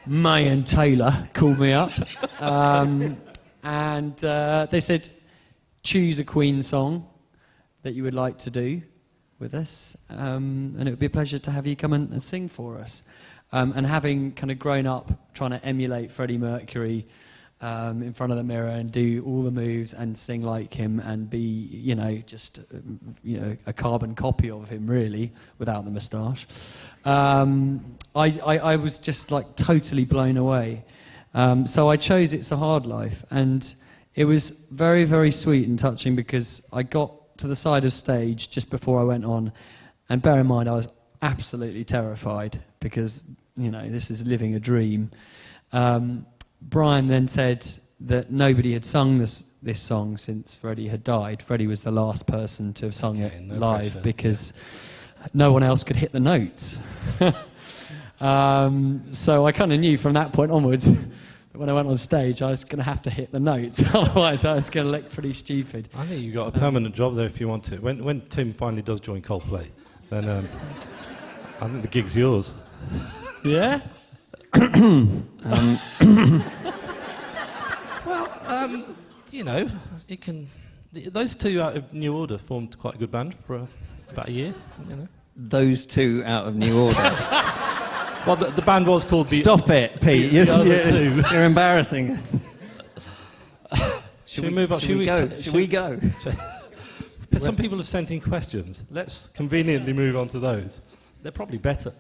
May and Taylor called me up, and they said, choose a Queen song that you would like to do with us, and it would be a pleasure to have you come and sing for us. And having kind of grown up trying to emulate Freddie Mercury in front of the mirror and do all the moves and sing like him and be, just, a carbon copy of him, really, without the moustache. I was just like totally blown away. So I chose It's a Hard Life, and it was very, very sweet and touching because I got to the side of stage just before I went on, and bear in mind I was absolutely terrified because, this is living a dream. Brian then said that nobody had sung this song since Freddie had died. Freddie was the last person to have sung it live pressure. Because no one else could hit the notes. So I kind of knew from that point onwards that when I went on stage I was going to have to hit the notes, otherwise I was going to look pretty stupid. I think you've got a permanent job there if you want to. When Tim finally does join Coldplay, then I think the gig's yours. Yeah? Well, it can. Those two out of New Order formed quite a good band for about a year. Those two out of New Order. Well, the band was called the. Stop it, Pete. You're embarrassing. Should we move on? Should we go? But some people have sent in questions. Let's conveniently move on to those. They're probably better.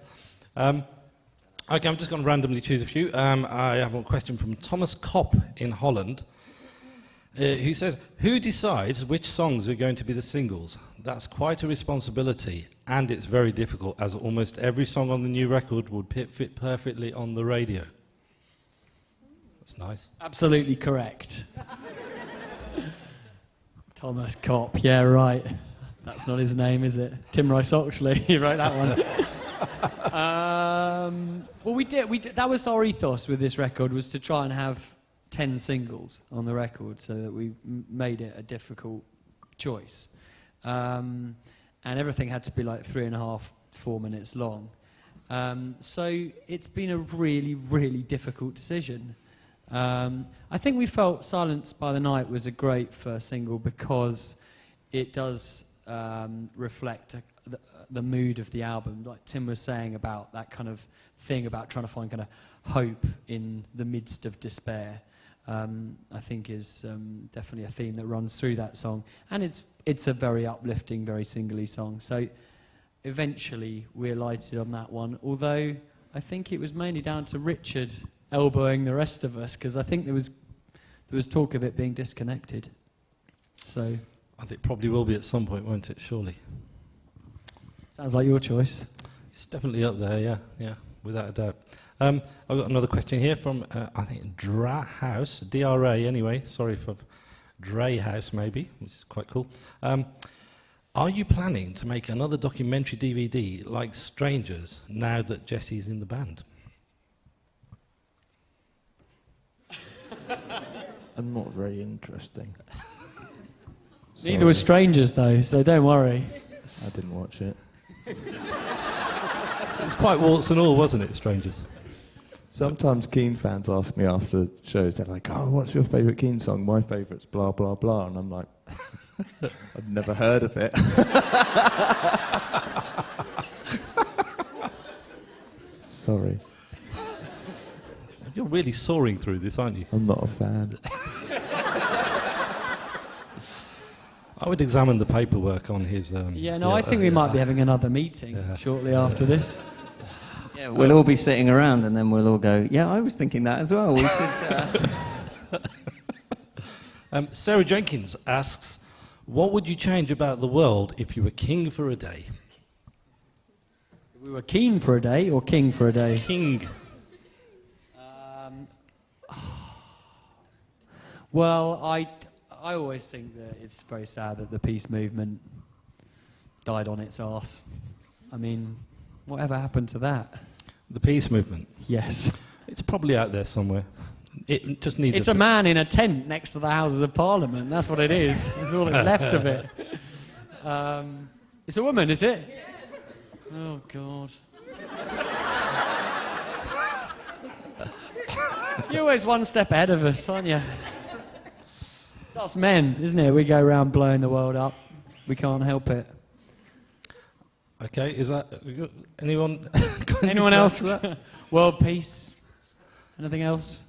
Okay, I'm just going to randomly choose a few. I have a question from Thomas Kopp in Holland, who says, who decides which songs are going to be the singles? That's quite a responsibility, and it's very difficult, as almost every song on the new record would fit perfectly on the radio. That's nice. Absolutely correct. Thomas Kopp, yeah, right. That's not his name, is it? Tim Rice-Oxley, he wrote that one. Well, we did. That was our ethos with this record, was to try and have 10 singles on the record, so that we made it a difficult choice. And everything had to be like 3.5, 4 minutes long. So it's been a really, really difficult decision. I think we felt Silence by the Night was a great first single because it does reflect the mood of the album, like Tim was saying about that kind of thing about trying to find kind of hope in the midst of despair. I think is definitely a theme that runs through that song, and it's a very uplifting, very singly song. So eventually we alighted on that one, although I think it was mainly down to Richard elbowing the rest of us, because I think there was talk of it being disconnected. So I think it probably will be at some point, won't it, surely? Sounds like your choice. It's definitely up there, yeah, without a doubt. I've got another question here from, I think, Dra House, D-R-A anyway, sorry for Dre House maybe, which is quite cool. Are you planning to make another documentary DVD like Strangers now that Jesse's in the band? I'm not very interesting. Neither was Strangers though, so don't worry. I didn't watch it. It was quite warts and all, wasn't it, Strangers? Sometimes Keane fans ask me after shows, they're like, oh, what's your favourite Keane song? My favourite's blah, blah, blah. And I'm like, I've never heard of it. Sorry. You're really soaring through this, aren't you? I'm not a fan. I would examine the paperwork on his... I think we might be having another meeting shortly after this. Yeah, we'll all be sitting around and then we'll all go, yeah, I was thinking that as well. We should... Sarah Jenkins asks, what would you change about the world if you were king for a day? If we were keen for a day or king for a day? King. Well, I always think that it's very sad that the peace movement died on its arse. I mean, whatever happened to that? The peace movement? Yes. It's probably out there somewhere. It just needs... It's a man in a tent next to the Houses of Parliament. That's what it is. It's all that's left of it. It's a woman, is it? Oh, God. You're always one step ahead of us, aren't you? It's us men, isn't it? We go around blowing the world up. We can't help it. Okay, is that anyone? Anyone else? World peace? Anything else?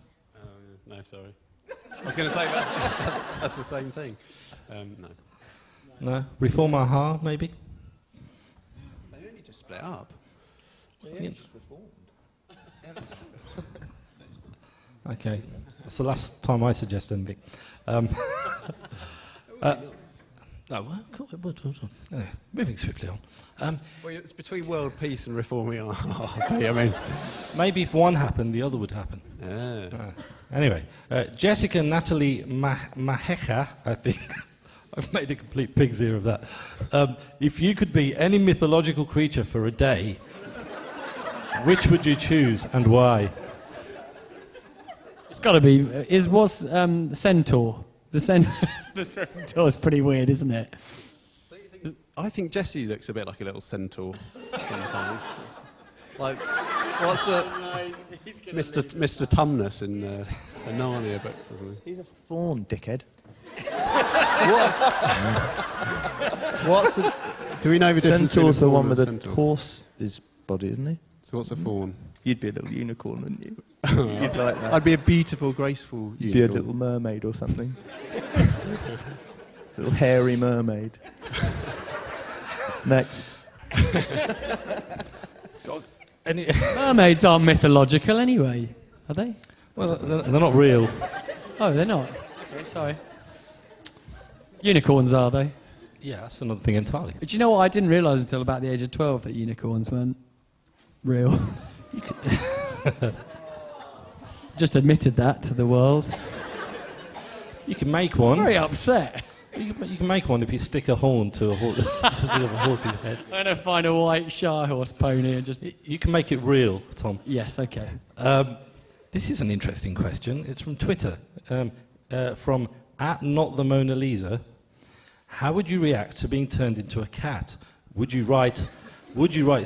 No, sorry. I was going to say that's the same thing. No. No. Reform our heart, maybe. They only just split up. Yeah. Okay, that's the last time I suggest anything. Anyway, moving swiftly on. Well, it's between world peace and reforming our heart. I mean, Maybe if one happened, the other would happen. Anyway, Jessica Natalie Mahecha, I think. I've made a complete pig's ear of that. If you could be any mythological creature for a day, which would you choose and why? It's got to be. Centaur? The centaur is pretty weird, isn't it? I think Jessie looks a bit like a little centaur sometimes. It's like, what's Mr. Tumnus in the Narnia books or something? He's a fawn, dickhead. What's do we know the difference? Centaur's the one between a fawn with and the centaur? horse's body, isn't he? So what's a fawn? You'd be a little unicorn, wouldn't you? You'd like that. I'd be a beautiful, graceful You'd be a unicorn. little mermaid or something. Little hairy mermaid. Next. Mermaids aren't mythological anyway, are they? Well, they're not real. Oh, they're not. Okay, sorry. Unicorns, are they? Yeah, that's another thing entirely. But you know what? I didn't realise until about the age of 12 that unicorns weren't real. Just admitted that to the world. You can make one. Very upset. You can make one if you stick a horn to a horse's head. I'm going to find a white Shire horse pony and just... You can make it real, Tom. Yes, okay. This is an interesting question. It's from Twitter, from @NotTheMonaLisa. How would you react to being turned into a cat? Would you write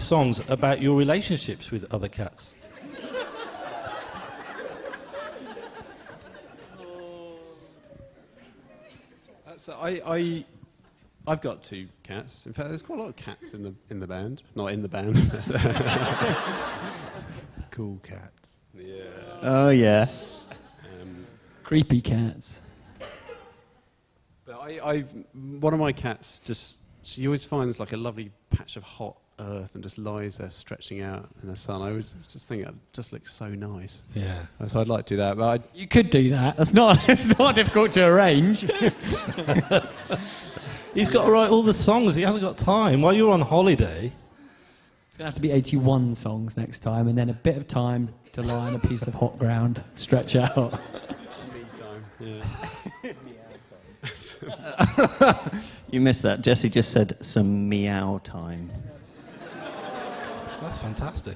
songs about your relationships with other cats? So I've got 2 cats. In fact, there's quite a lot of cats in the band. Not in the band. Cool cats. Yeah. Oh, yeah. Creepy cats. But one of my cats she always finds like a lovely patch of hot earth and just lies there stretching out in the sun. I always just think it just looks so nice. Yeah. So I'd like to do that, but You could do that. It's not difficult to arrange. He's got to write all the songs. He hasn't got time. While you're on holiday... It's going to have to be 81 songs next time, and then a bit of time to lie on a piece of hot ground, stretch out. meantime, yeah. You missed that. Jesse just said some meow time. That's fantastic.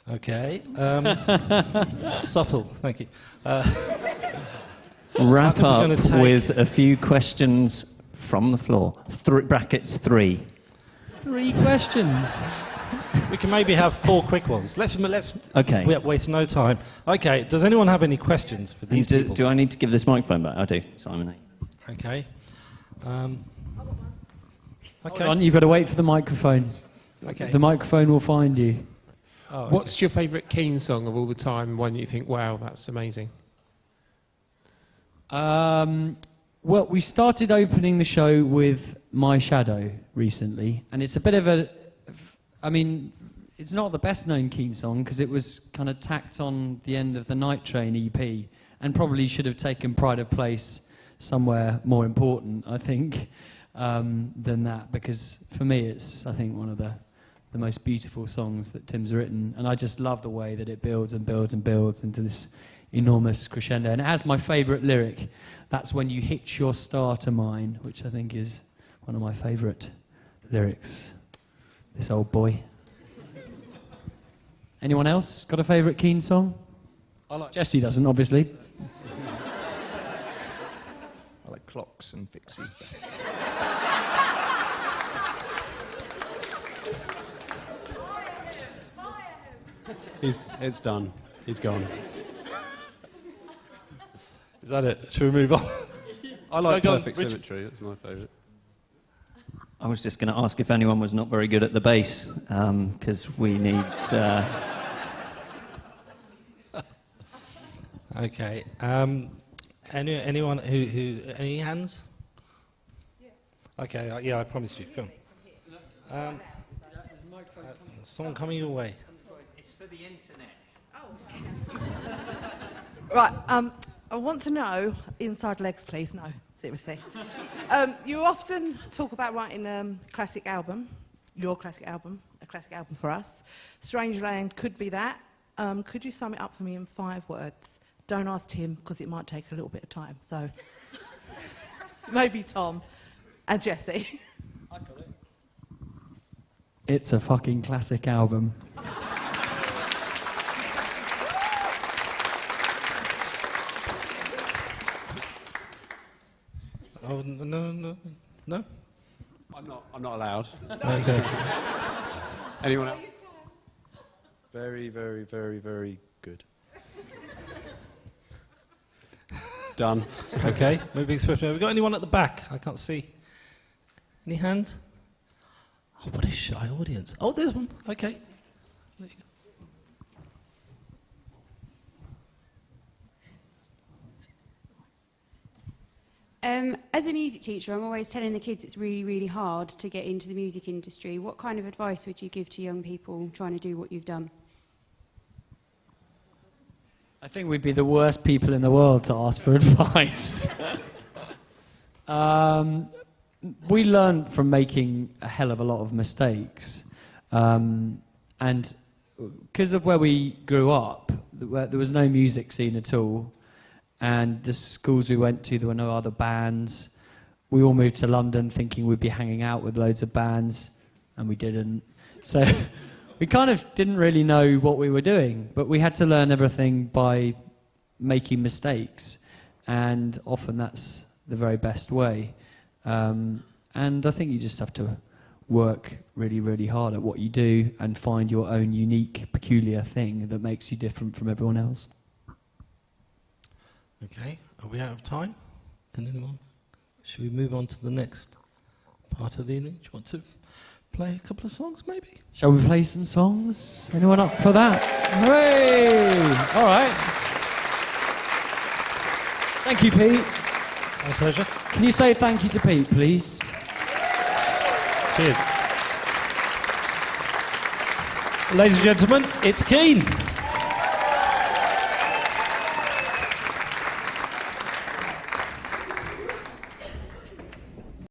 Okay. Subtle, thank you. Wrap How up are we with a few questions from the floor. Brackets 3. 3 questions. We can maybe have 4 quick ones. Let's Okay. waste no time. Okay, does anyone have any questions for these people? Do I need to give this microphone back? I do, Simon. Okay. Hold on, you've got to wait for the microphone. Okay. The microphone will find you. Oh, okay. What's your favourite Keane song of all the time? One you think, wow, that's amazing. Well, we started opening the show with My Shadow recently, and it's a bit of a... I mean, it's not the best-known Keane song because it was kind of tacked on the end of the Night Train EP and probably should have taken pride of place somewhere more important, I think, than that, because for me it's, I think, one of the most beautiful songs that Tim's written, and I just love the way that it builds and builds and builds into this enormous crescendo. And it has my favourite lyric, that's when you hitch your star to mine, which I think is one of my favourite lyrics. This old boy. Anyone else got a favourite Keane song? Jesse doesn't, obviously. I like Clocks and Fix You best. It's done. He's gone. Is that it? Should we move on? I like Go on, Perfect Richard. Symmetry. That's my favourite. I was just going to ask if anyone was not very good at the bass, because we need... Okay. Anyone who... Any hands? Yeah. Okay, yeah, I promised you. Come on. Someone coming your way. It's for the internet. Right, I want to know, inside legs please, no, seriously. You often talk about writing a classic album, your classic album, a classic album for us. Strangeland could be that. Could you sum it up for me in 5 words? Don't ask Tim, because it might take a little bit of time, so... Maybe Tom and Jesse. I got it. It's a fucking classic album. Oh, no? I'm not allowed. Okay. Anyone else? Very, very, very, very good. Done. Okay, moving swiftly. Have we got anyone at the back? I can't see. Any hand? Oh, what a shy audience. Oh, there's one. Okay. There you go. As a music teacher, I'm always telling the kids it's really, really hard to get into the music industry. What kind of advice would you give to young people trying to do what you've done? I think we'd be the worst people in the world to ask for advice. We learned from making a hell of a lot of mistakes. And because of where we grew up, there was no music scene at all. And the schools we went to, there were no other bands. We all moved to London thinking we'd be hanging out with loads of bands, and we didn't. So we kind of didn't really know what we were doing, but we had to learn everything by making mistakes, and often that's the very best way. And I think you just have to work really, really hard at what you do and find your own unique, peculiar thing that makes you different from everyone else. Okay, are we out of time? Can anyone? Should we move on to the next part of the evening? Do you want to play a couple of songs, maybe? Shall we play some songs? Anyone up for that? Hooray! All right. Thank you, Pete. My pleasure. Can you say thank you to Pete, please? Cheers. Ladies and gentlemen, it's Keane.